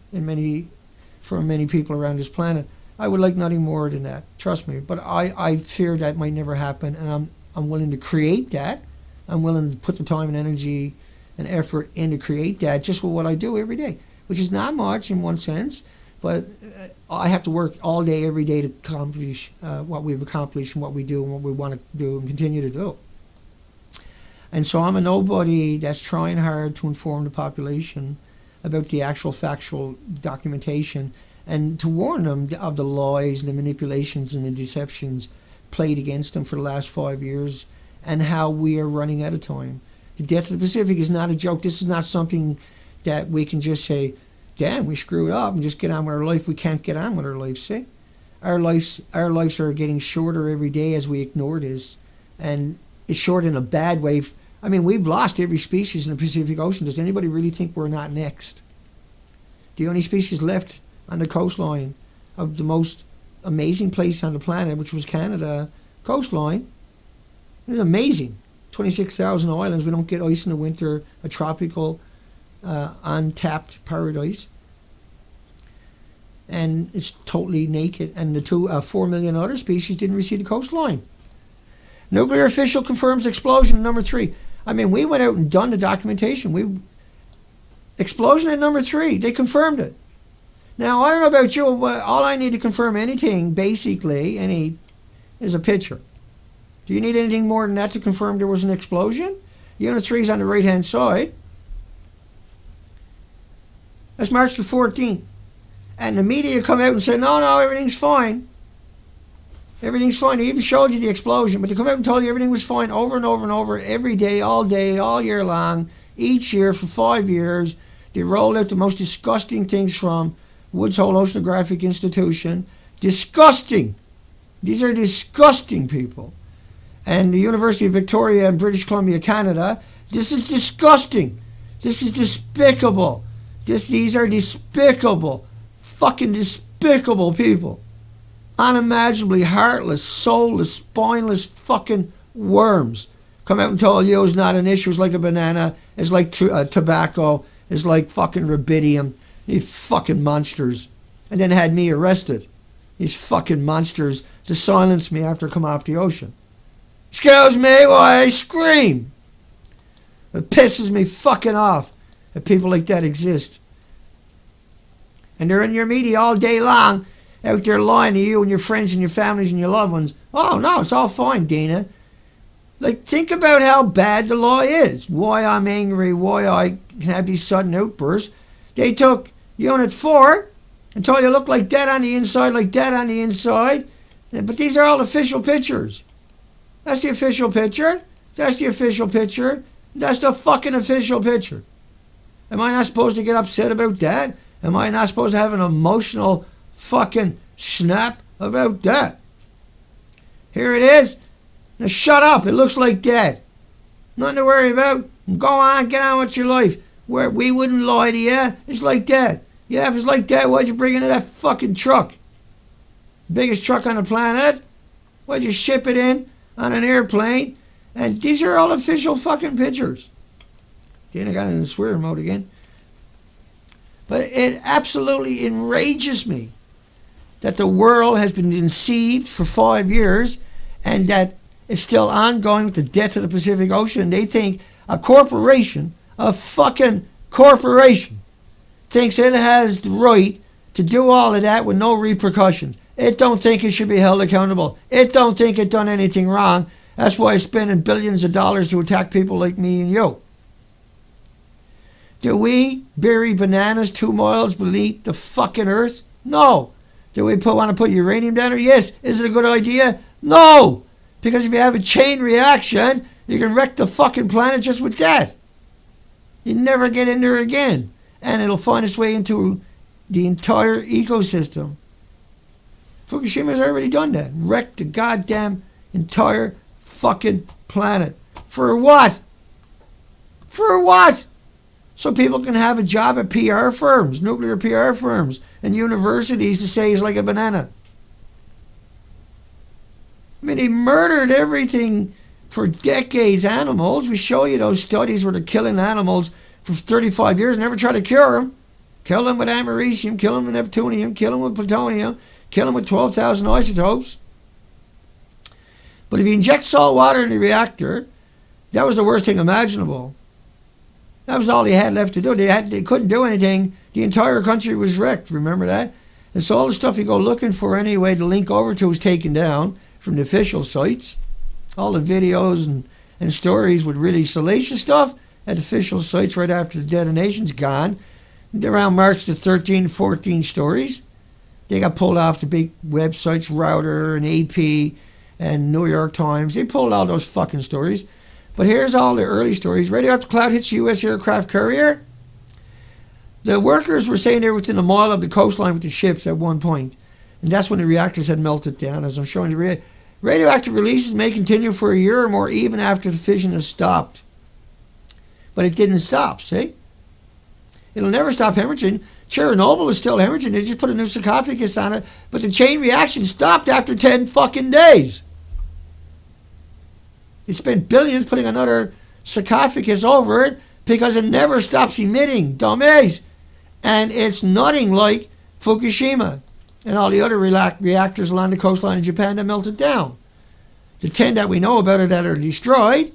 for many people around this planet. I would like nothing more than that, trust me. But I fear that might never happen, and I'm willing to create that. I'm willing to put the time and energy and effort in to create that just with what I do every day, which is not much in one sense, but I have to work all day, every day to accomplish what we've accomplished and what we do and what we want to do and continue to do. And so I'm a nobody that's trying hard to inform the population about the actual factual documentation and to warn them of the lies and the manipulations and the deceptions played against them for the last 5 years and how we are running out of time. The death of the Pacific is not a joke. This is not something that we can just say, damn, we screwed up and just get on with our life. We can't get on with our life, see? our lives are getting shorter every day as we ignore this, and it's short in a bad way. I mean, we've lost every species in the Pacific Ocean. Does anybody really think we're not next? The only species left on the coastline of the most amazing place on the planet, which was Canada coastline. It's amazing. 26,000 islands. We don't get ice in the winter. A tropical, untapped paradise. And it's totally naked. And the 4 million other species didn't receive the coastline. Nuclear official confirms explosion number 3. I mean, we went out and done the documentation. Explosion at number 3. They confirmed it. Now, I don't know about you, but all I need to confirm anything, basically, is a picture. Do you need anything more than that to confirm there was an explosion? Unit 3 is on the right-hand side. That's March the 14th. And the media come out and say, no, everything's fine. Everything's fine. They even showed you the explosion, but they come out and told you everything was fine over and over and over, every day, all year long, each year for 5 years. They rolled out the most disgusting things from Woods Hole Oceanographic Institution. Disgusting. These are disgusting people. And the University of Victoria in British Columbia, Canada. This is disgusting. This is despicable. These are despicable. Fucking despicable people. Unimaginably heartless, soulless, spineless fucking worms. Come out and told you it's not an issue. It's like a banana. It's like tobacco. It's like fucking rubidium. You fucking monsters. And then had me arrested. These fucking monsters to silence me after I come off the ocean. Excuse me while I scream. It pisses me fucking off that people like that exist. And they're in your media all day long, out there lying to you and your friends and your families and your loved ones. Oh, no, it's all fine, Dana. Like, think about how bad the law is. Why I'm angry, why I can have these sudden outbursts. They took Unit 4 and told you it looked like dead on the inside, like dead on the inside. But these are all official pictures. That's the official picture. That's the official picture. That's the fucking official picture. Am I not supposed to get upset about that? Am I not supposed to have an emotional fucking snap about that? Here it is. Now shut up. It looks like dead. Nothing to worry about. Go on, get on with your life. We wouldn't lie to you. It's like that. Yeah, if it's like that, why'd you bring in that fucking truck? Biggest truck on the planet? Why'd you ship it in on an airplane? And these are all official fucking pictures. Dana got in the swear mode again. But it absolutely enrages me that the world has been deceived for 5 years and that it's still ongoing with the death of the Pacific Ocean. They think a corporation, a fucking corporation, thinks it has the right to do all of that with no repercussions. It don't think it should be held accountable. It don't think it done anything wrong. That's why it's spending billions of dollars to attack people like me and you. Do we bury bananas 2 miles beneath the fucking earth? No. Do we want to put uranium down there? Yes. Is it a good idea? No. Because if you have a chain reaction, you can wreck the fucking planet just with that. You never get in there again. And it'll find its way into the entire ecosystem. Fukushima's already done that. Wrecked the goddamn entire fucking planet. For what? For what? So people can have a job at PR firms, nuclear PR firms, and universities to say he's like a banana. I mean, they murdered everything for decades, animals. We show you those studies where they're killing animals for 35 years, never try to cure them. Kill them with americium, kill them with neptunium, kill them with plutonium, kill them with 12,000 isotopes. But if you inject salt water in the reactor, that was the worst thing imaginable. That was all they had left to do. They couldn't do anything. The entire country was wrecked. Remember that? And so all the stuff you go looking for anyway to link over to was taken down from the official sites. All the videos and stories with really salacious stuff at official sites right after the detonation's gone. Around March the 13th, 14 stories. They got pulled off the big websites, Router and AP and New York Times. They pulled all those fucking stories. But here's all the early stories. Radioactive cloud hits U.S. aircraft carrier. The workers were saying they were within a mile of the coastline with the ships at one point. And that's when the reactors had melted down. As I'm showing you, radioactive releases may continue for a year or more even after the fission has stopped. But it didn't stop, see? It'll never stop hemorrhaging. Chernobyl is still hemorrhaging. They just put a new sarcophagus on it. But the chain reaction stopped after 10 fucking days. They spent billions putting another sarcophagus over it because it never stops emitting. Dumbass. And it's nothing like Fukushima and all the other reactors along the coastline of Japan that melted down. The 10 that we know about it that are destroyed.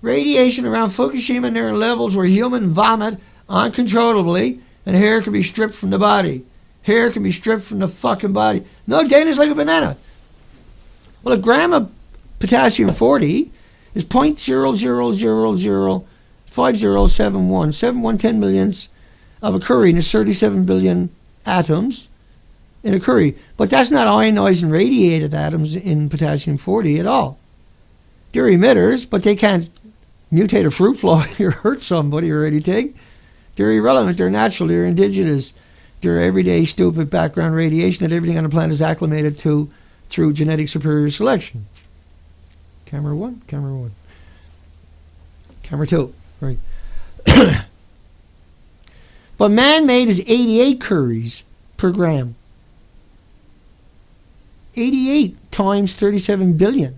Radiation around Fukushima near levels where human vomit uncontrollably, and hair can be stripped from the body. Hair can be stripped from the fucking body. No, Dana's like a banana. Well, a gram of potassium 40 is 0.0005071, 71 millionths of a curry, and there's 37 billion atoms in a curry. But that's not ionized and radiated atoms in potassium 40 at all. They're emitters, but they can't mutate a fruit fly or hurt somebody or anything. They're irrelevant, they're natural, they're indigenous. They're everyday stupid background radiation that everything on the planet is acclimated to through genetic superior selection. Camera 1, camera 1. Camera 2, right. But man-made is 88 curries per gram. 88 times 37 billion.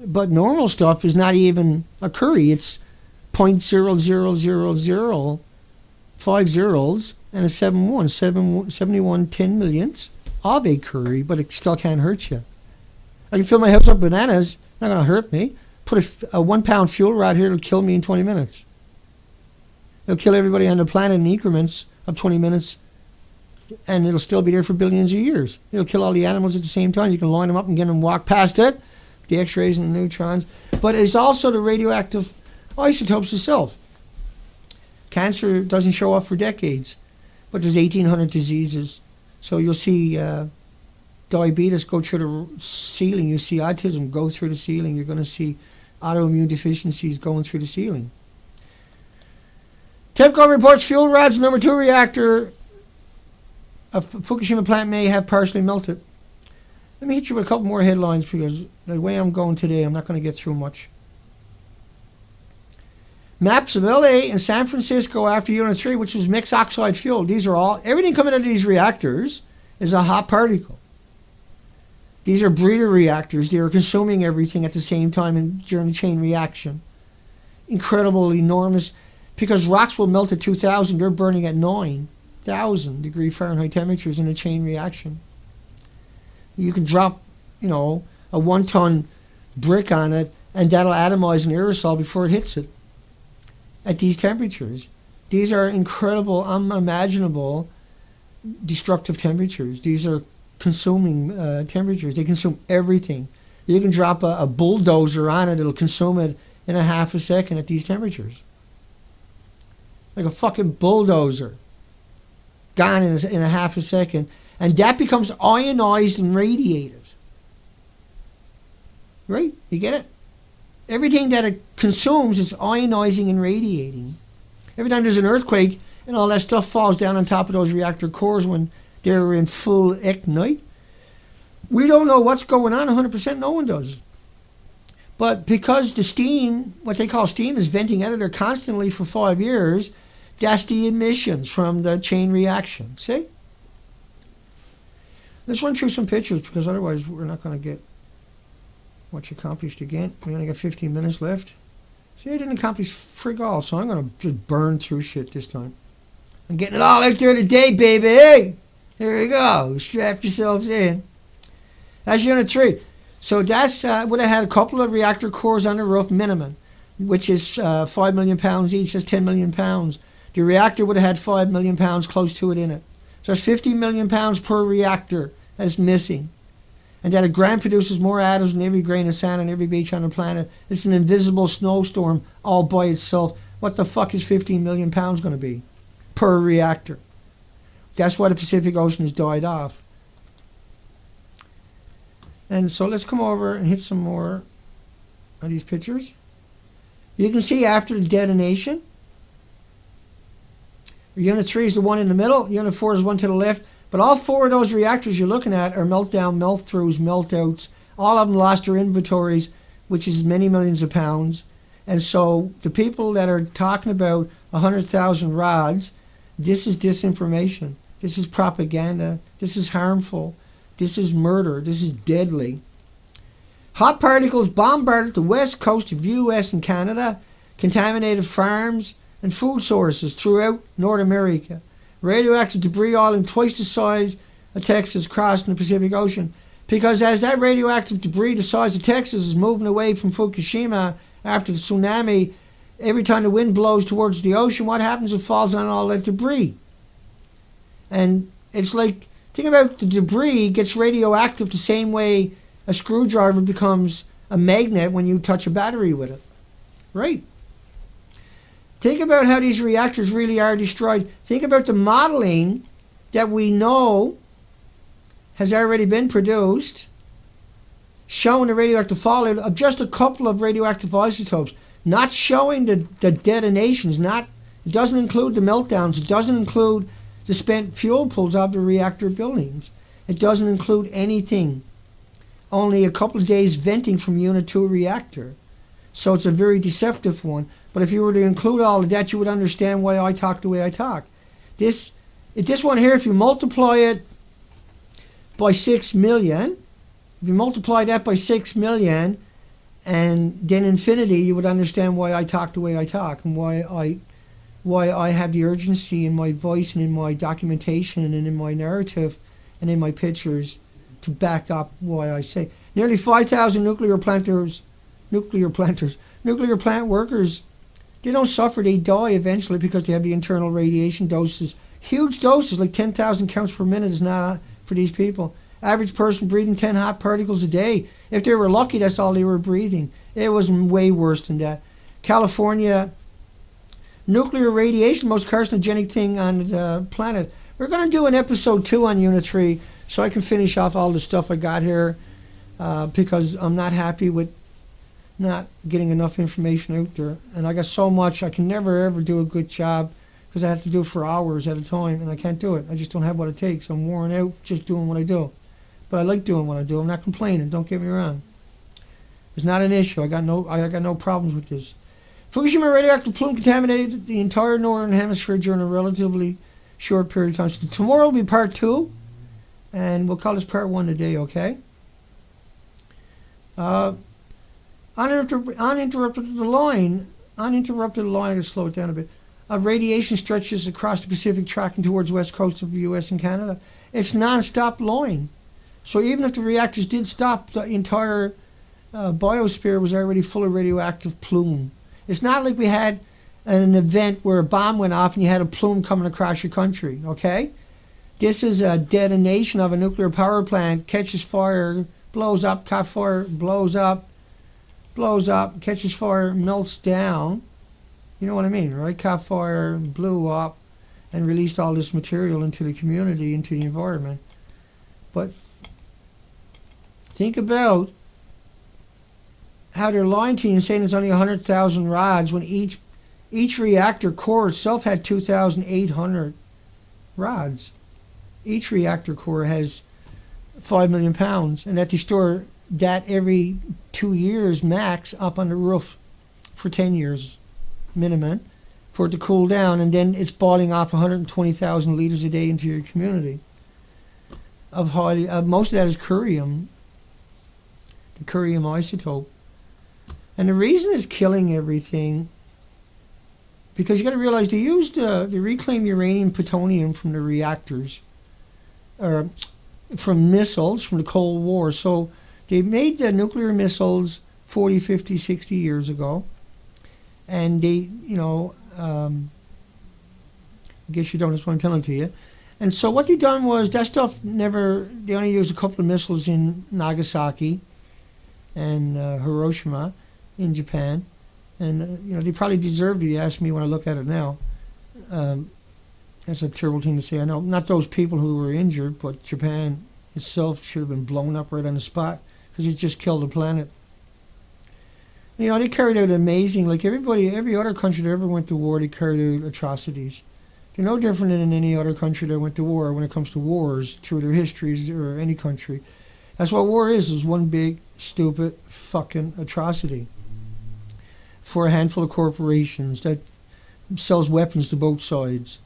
But normal stuff is not even a curry. It's 0.00050 and a 71 10 millionths of a curry, but it still can't hurt you. I can fill my house up with bananas, not going to hurt me. Put a 1 pound fuel rod here, it'll kill me in 20 minutes. It'll kill everybody on the planet in increments of 20 minutes, and it'll still be there for billions of years. It'll kill all the animals at the same time. You can line them up and get them walk past it, the X-rays and the neutrons. But it's also the radioactive isotopes itself. Cancer doesn't show up for decades, but there's 1,800 diseases. So you'll see diabetes go through the ceiling. You see autism go through the ceiling. You're going to see autoimmune deficiencies going through the ceiling. TEPCO reports fuel rods number 2 reactor of Fukushima plant may have partially melted. Let me hit you with a couple more headlines because the way I'm going today, I'm not going to get through much. Maps of LA and San Francisco after Unit 3, which was mixed oxide fuel. These are all, everything coming out of these reactors is a hot particle. These are breeder reactors. They are consuming everything at the same time and during the chain reaction. Incredible, enormous, because rocks will melt at 2,000. They're burning at 9,000 degree Fahrenheit temperatures in a chain reaction. You can drop, a 1-ton brick on it, and that'll atomize an aerosol before it hits it. At these temperatures, these are incredible, unimaginable, destructive temperatures. These are consuming temperatures. They consume everything. You can drop a bulldozer on it; it'll consume it in a half a second at these temperatures. Like a fucking bulldozer, gone in a half a second. And that becomes ionized and radiated. Right? You get it? Everything that it consumes is ionizing and radiating. Every time there's an earthquake and all that stuff falls down on top of those reactor cores when they're in full ignite, we don't know what's going on 100%. No one does. But because the steam, what they call steam, is venting out of there constantly for 5 years, that's the emissions from the chain reaction. See? Let's run through some pictures because otherwise we're not going to get much accomplished again. We only got 15 minutes left. See, I didn't accomplish frig all, so I'm going to just burn through shit this time. I'm getting it all out there today, baby. Hey, here we go. Strap yourselves in. That's Unit 3. So that's would have had a couple of reactor cores on the roof minimum, which is 5 million pounds each. That's 10 million pounds. The reactor would have had 5 million pounds close to it in it. So that's 50 million pounds per reactor that's missing. And that a gram produces more atoms than every grain of sand on every beach on the planet. It's an invisible snowstorm all by itself. What the fuck is 15 million pounds going to be per reactor? That's why the Pacific Ocean has died off. And so let's come over and hit some more of these pictures. You can see after the detonation, Unit 3 is the one in the middle. Unit 4 is one to the left. But all 4 of those reactors you're looking at are meltdown, melt-throughs, melt-outs. All of them lost their inventories, which is many millions of pounds. And so the people that are talking about 100,000 rods, this is disinformation. This is propaganda. This is harmful. This is murder. This is deadly. Hot particles bombarded the west coast of U.S. and Canada, contaminated farms and food sources throughout North America. Radioactive debris all in twice the size of Texas crossing the Pacific Ocean. Because as that radioactive debris the size of Texas is moving away from Fukushima after the tsunami, every time the wind blows towards the ocean, what happens? It falls on all that debris. And it's like, think about the debris gets radioactive the same way a screwdriver becomes a magnet when you touch a battery with it. Right? Think about how these reactors really are destroyed. Think about the modeling that we know has already been produced, showing the radioactive fallout of just a couple of radioactive isotopes, not showing the detonations. It doesn't include the meltdowns. It doesn't include the spent fuel pools of the reactor buildings. It doesn't include anything. Only a couple of days venting from Unit 2 reactor. So it's a very deceptive one. But if you were to include all of that, you would understand why I talk the way I talk. This one here, if you multiply it by 6 million, if you multiply that by 6 million and then infinity, you would understand why I talk the way I talk and why I have the urgency in my voice and in my documentation and in my narrative and in my pictures to back up why I say. Nearly 5,000 nuclear plant workers, they don't suffer, they die eventually because they have the internal radiation doses. Huge doses, like 10,000 counts per minute is not for these people. Average person breathing 10 hot particles a day. If they were lucky, that's all they were breathing. It was way worse than that. California, nuclear radiation, most carcinogenic thing on the planet. We're going to do an episode 2 on Unit 3 so I can finish off all the stuff I got here because I'm not happy with not getting enough information out there. And I got so much, I can never ever do a good job because I have to do it for hours at a time and I can't do it. I just don't have what it takes. I'm worn out just doing what I do. But I like doing what I do. I'm not complaining, don't get me wrong. It's not an issue. I got no problems with this. Fukushima radioactive plume contaminated the entire northern hemisphere during a relatively short period of time. So tomorrow will be part 2, and we'll call this part 1 today, okay? Uninterrupted line, I can slow it down a bit. Radiation stretches across the Pacific, tracking towards west coast of the U.S. and Canada. It's non-stop line. So even if the reactors did stop, the entire biosphere was already full of radioactive plume. It's not like we had an event where a bomb went off and you had a plume coming across your country, okay? This is a detonation of a nuclear power plant, catches fire, blows up, caught fire, blows up, catches fire, melts down. You know what I mean, right? Caught fire, blew up, and released all this material into the community, into the environment. But think about how they're lying to you and saying it's only 100,000 rods when each reactor core itself had 2,800 rods. Each reactor core has 5 million pounds, and that they store that every 2 years max up on the roof for 10 years minimum for it to cool down, and then it's boiling off 120,000 liters a day into your community. Most of that is curium, the curium isotope. And the reason it's killing everything, because you got to realize they used they reclaim uranium, plutonium from the reactors, or from missiles from the Cold War. So they made the nuclear missiles 40, 50, 60 years ago, and they, I guess you don't, that's what I'm telling to you. And so what they done was that stuff they only used a couple of missiles in Nagasaki and Hiroshima in Japan, and they probably deserved it. You ask me when I look at it now. That's a terrible thing to say. I know not those people who were injured, but Japan itself should have been blown up right on the spot because it just killed the planet. They carried out amazing, like every other country that ever went to war, they carried out atrocities. They're no different than any other country that went to war when it comes to wars through their histories, or any country. That's what war is one big, stupid, fucking atrocity for a handful of corporations that sells weapons to both sides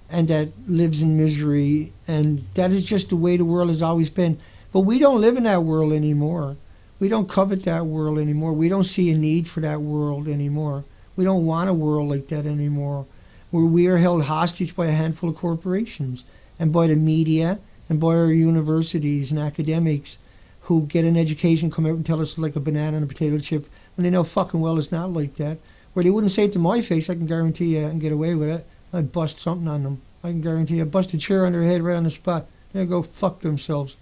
and that lives in misery, and that is just the way the world has always been. But we don't live in that world anymore. We don't covet that world anymore. We don't see a need for that world anymore. We don't want a world like that anymore, where we are held hostage by a handful of corporations and by the media and by our universities and academics who get an education, come out and tell us like a banana and a potato chip, when they know fucking well it's not like that. Where they wouldn't say it to my face, I can guarantee you, and get away with it. I'd bust something on them. I can guarantee you, bust a chair on their head right on the spot. They'll go fuck themselves.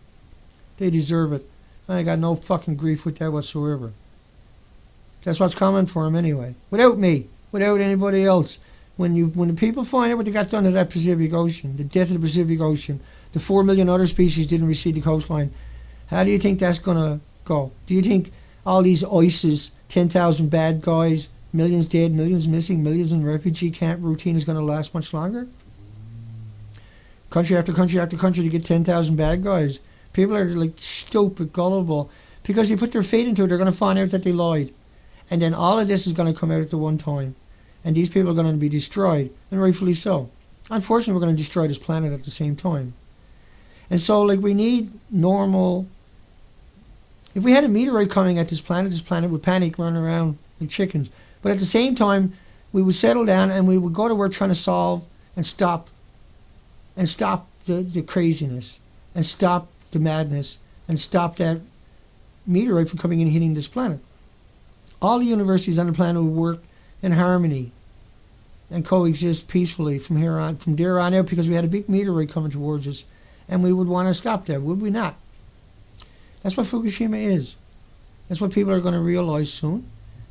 They deserve it. I got no fucking grief with that whatsoever. That's what's coming for them anyway. Without me, without anybody else. When the people find out what they got done to that Pacific Ocean, the death of the Pacific Ocean, the 4 million other species didn't recede the coastline, how do you think that's going to go? Do you think all these ISIS, 10,000 bad guys, millions dead, millions missing, millions in refugee camp routine is going to last much longer? Country after country after country to get 10,000 bad guys. People are like stupid, gullible, because they put their faith into it. They're going to find out that they lied. And then all of this is going to come out at the one time. And these people are going to be destroyed, and rightfully so. Unfortunately, we're going to destroy this planet at the same time. And so, like, we need normal... If we had a meteorite coming at this planet would panic, run around like chickens. But at the same time, we would settle down and we would go to work trying to solve and stop the craziness, and stop the madness, and stop that meteorite from coming in and hitting this planet. All the universities on the planet would work in harmony and coexist peacefully from there on out, because we had a big meteorite coming towards us, and we would want to stop that, would we not? That's what Fukushima is. That's what people are going to realize soon,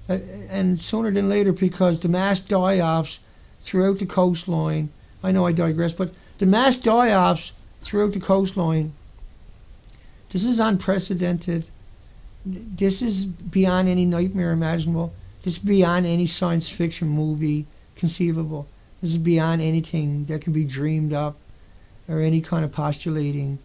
and sooner than later, because the mass die-offs throughout the coastline, I know I digress, but the mass die-offs throughout the coastline, this is unprecedented. This is beyond any nightmare imaginable. This is beyond any science fiction movie conceivable. This is beyond anything that can be dreamed up, or any kind of postulating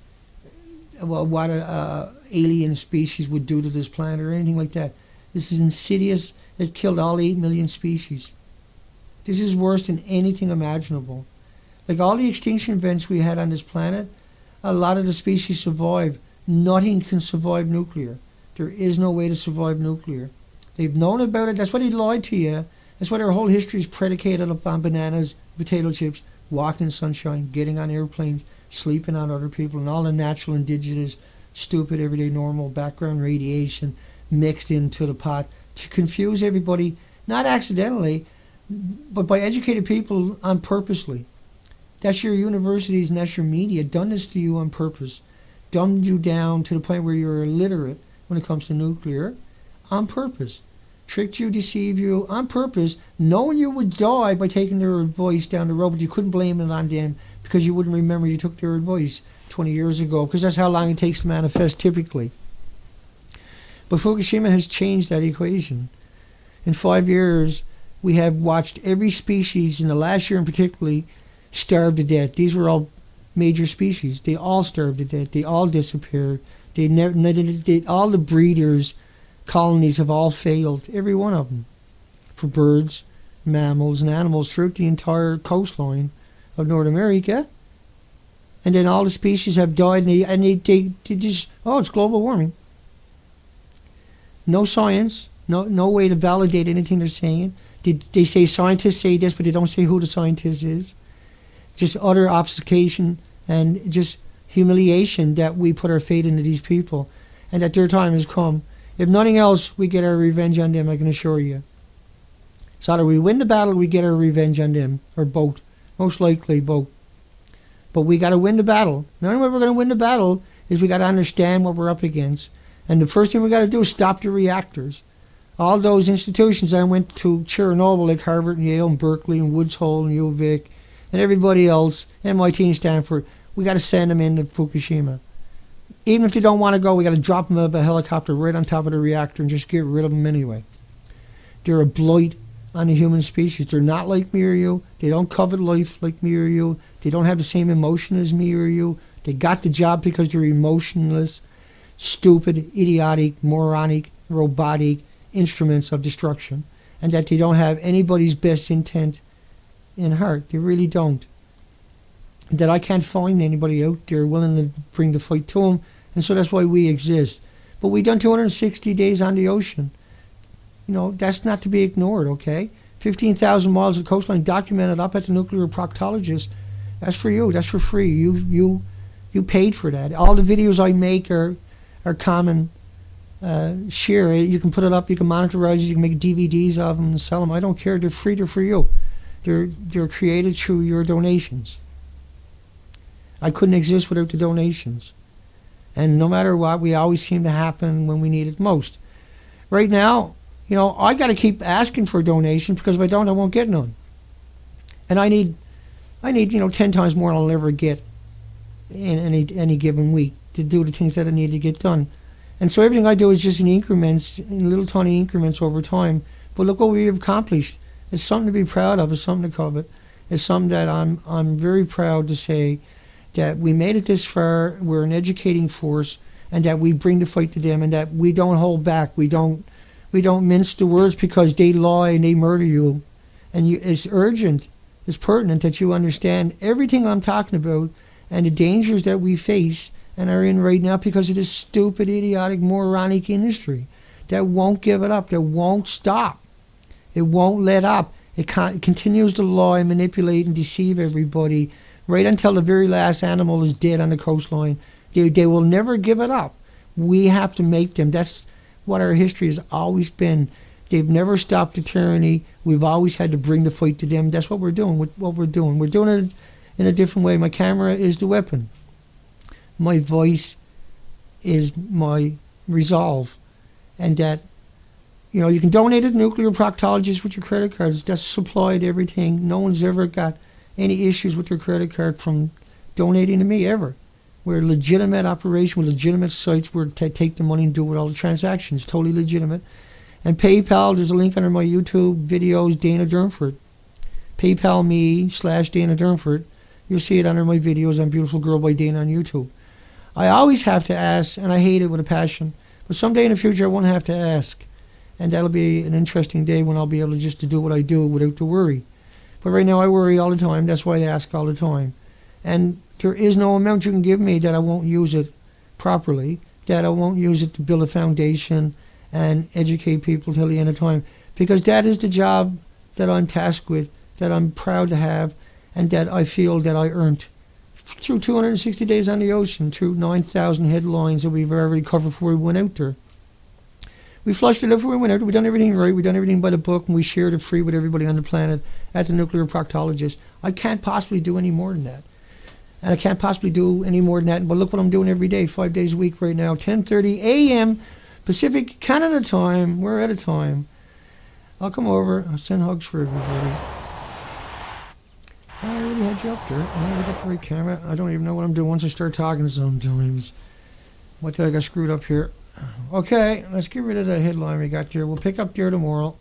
what a alien species would do to this planet, or anything like that. This is insidious. It killed all 8 million species. This is worse than anything imaginable. Like all the extinction events we had on this planet, a lot of the species survived. Nothing can survive nuclear. There is no way to survive nuclear. They've known about it. That's why they lied to you. That's why their whole history is predicated upon bananas, potato chips, walking in sunshine, getting on airplanes, sleeping on other people, and all the natural, indigenous, stupid, everyday, normal background radiation mixed into the pot to confuse everybody, not accidentally, but by educated people on purposely. That's your universities and that's your media done this to you on purpose. Dumbed you down to the point where you're illiterate when it comes to nuclear on purpose. Tricked you, deceived you on purpose, knowing you would die by taking their advice down the road, but you couldn't blame it on them because you wouldn't remember you took their advice 20 years ago, because that's how long it takes to manifest typically. But Fukushima has changed that equation. In 5 years, we have watched every species, in the last year in particular, starve to death. These were all major species. They all starved to death. They all disappeared. All the breeders' colonies have all failed, every one of them, for birds, mammals, and animals throughout the entire coastline of North America. And then all the species have died, and they just, it's global warming. No science, no way to validate anything they're saying. They say scientists say this, but they don't say who the scientist is. Just utter obfuscation and just humiliation that we put our faith into these people, and that their time has come. If nothing else, we get our revenge on them, I can assure you. So either we win the battle, or we get our revenge on them, or both. Most likely both. But we got to win the battle. The only way we're going to win the battle is we got to understand what we're up against. And the first thing we got to do is stop the reactors. All those institutions that went to Chernobyl, like Harvard and Yale and Berkeley and Woods Hole and U Vic and everybody else, MIT and Stanford, we got to send them into Fukushima. Even if they don't want to go, we got to drop them out of a helicopter right on top of the reactor and just get rid of them anyway. They're a blight on the human species. They're not like me or you. They don't covet life like me or you. They don't have the same emotion as me or you. They got the job because they're emotionless, stupid, idiotic, moronic, robotic instruments of destruction, and that they don't have anybody's best intent in heart. They really don't. That I can't find anybody out there willing to bring the fight to them, and so that's why we exist. But we done 260 days on the ocean. You know, that's not to be ignored, okay? 15,000 miles of coastline documented up at the nuclear proctologist. That's for you. That's for free. You paid for that. All the videos I make are common. Share it. You can put it up. You can monitorize it. You can make DVDs of them and sell them. I don't care. They're free. They're for you. They're created through your donations. I couldn't exist without the donations. And no matter what, we always seem to happen when we need it most. Right now, you know, I got to keep asking for donations because if I don't, I won't get none. And I need, 10 times more than I'll ever get in any given week to do the things that I need to get done. And so everything I do is just in increments, in little tiny increments over time. But look what we've accomplished. It's something to be proud of. It's something to covet. It's something that I'm very proud to say that we made it this far. We're an educating force, and that we bring the fight to them, and that we don't hold back. We don't mince the words because they lie and they murder you. And it's urgent, it's pertinent that you understand everything I'm talking about and the dangers that we face and are in right now because of this stupid, idiotic, moronic industry that won't give it up, that won't stop. It won't let up. It continues to lie, manipulate, and deceive everybody right until the very last animal is dead on the coastline. They will never give it up. We have to make them. That's what our history has always been. They've never stopped the tyranny. We've always had to bring the fight to them. That's what we're doing. We're doing it in a different way. My camera is the weapon. My voice is my resolve. And that, you can donate to the nuclear proctologist with your credit cards. That's supplied everything. No one's ever got any issues with their credit card from donating to me, ever. We're a legitimate operation with legitimate sites where to take the money and do with all the transactions. Totally legitimate. And PayPal, there's a link under my YouTube videos, Dana Durnford. PayPal me/Dana Durnford. You'll see it under my videos on Beautiful Girl by Dana on YouTube. I always have to ask, and I hate it with a passion, but someday in the future I won't have to ask. And that'll be an interesting day when I'll be able to do what I do without the worry. But right now I worry all the time. That's why I ask all the time. And there is no amount you can give me that I won't use it properly, that I won't use it to build a foundation and educate people till the end of time. Because that is the job that I'm tasked with, that I'm proud to have, and that I feel that I earned. Through 260 days on the ocean, through 9,000 headlines that we've already covered before we went out there. We flushed it out before we went out. We've done everything right. We've done everything by the book, and we shared it free with everybody on the planet at the nuclear proctologist. I can't possibly do any more than that. And I can't possibly do any more than that. But look what I'm doing every day, 5 days a week right now, 10:30 a.m. Pacific Canada time. We're at a time. I'll come over. I'll send hugs for everybody. I already had you up there. I already got the right camera. I don't even know what I'm doing once I start talking sometimes. What the heck, I got screwed up here. Okay, let's get rid of the headline we got there. We'll pick up there tomorrow.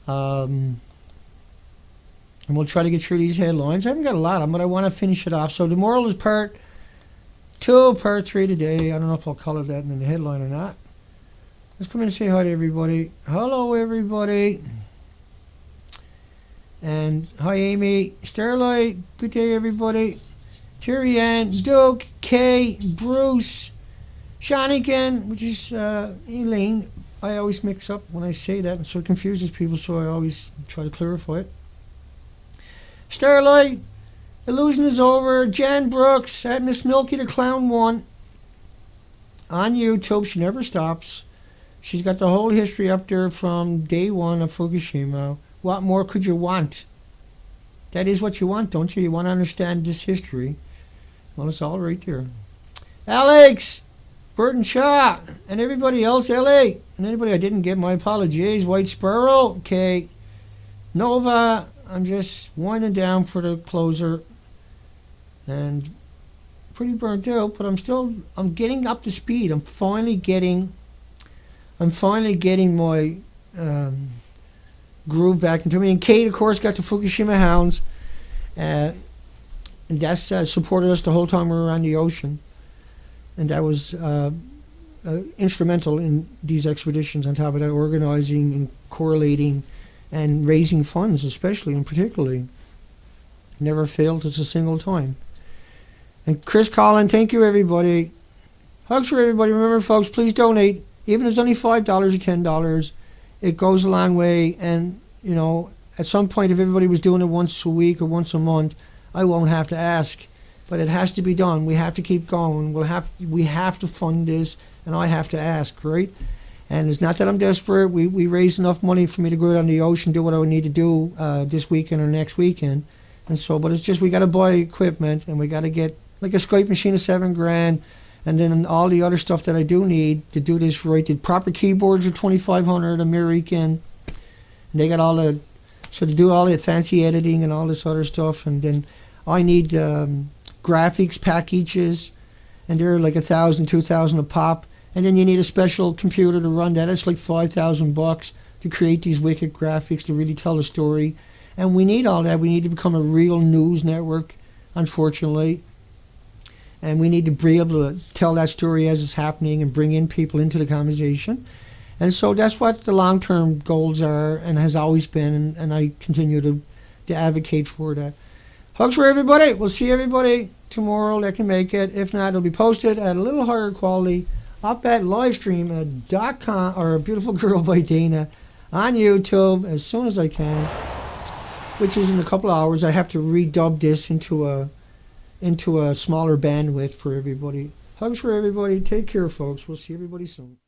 And we'll try to get through these headlines. I haven't got a lot of them, but I want to finish it off. So tomorrow is part 2, part 3 today. I don't know if I'll color that in the headline or not. Let's come in and say hi to everybody. Hello, everybody. And hi, Amy. Starlight. Good day, everybody. Terry Ann, Doug, Kay, Bruce, Shanigan, which is Elaine. I always mix up when I say that, and so it confuses people, so I always try to clarify it. Starlight, Illusion is Over, Jan Brooks, at Miss Milky the Clown 1 on YouTube. She never stops. She's got the whole history up there from day 1 of Fukushima. What more could you want? That is what you want, don't you? You want to understand this history. Well, it's all right there. Alex, Burton Shaw, and everybody else, LA, and anybody I didn't get, my apologies. White Sparrow, okay. Nova, I'm just winding down for the closer. And pretty burnt out, but I'm getting up to speed. I'm finally getting I'm finally getting my groove back into me. And Kate, of course, got the Fukushima Hounds. And that's supported us the whole time we were on the ocean. And that was instrumental in these expeditions, on top of that, organizing and correlating and raising funds, especially and particularly. Never failed us a single time. And Chris Collin, thank you, everybody. Hugs for everybody. Remember, folks, please donate. Even if it's only $5 or $10, it goes a long way. And, you know, at some point, if everybody was doing it once a week or once a month, I won't have to ask. But it has to be done. We have to keep going. We have to fund this, and I have to ask, right? And it's not that I'm desperate. We raised enough money for me to go out on the ocean, do what I would need to do this weekend or next weekend. And so, but it's just we got to buy equipment, and we got to get like a Skype machine of $7,000, and then all the other stuff that I do need to do this right. The proper keyboards are $2,500 American. And they got all the, so to do all the fancy editing and all this other stuff, and then I need graphics packages, and they're like $1,000, $2,000 a pop. And then you need a special computer to run that. It's like $5,000 to create these wicked graphics to really tell a story. And we need all that. We need to become a real news network, unfortunately. And we need to be able to tell that story as it's happening and bring in people into the conversation. And so that's what the long-term goals are and has always been, and I continue to advocate for that. Hugs for everybody. We'll see everybody tomorrow that can make it. If not, it'll be posted at a little higher quality up at livestream.com, or Beautiful Girl by Dana on YouTube as soon as I can, which is in a couple of hours. I have to redub this into a smaller bandwidth for everybody. Hugs for everybody. Take care, folks. We'll see everybody soon.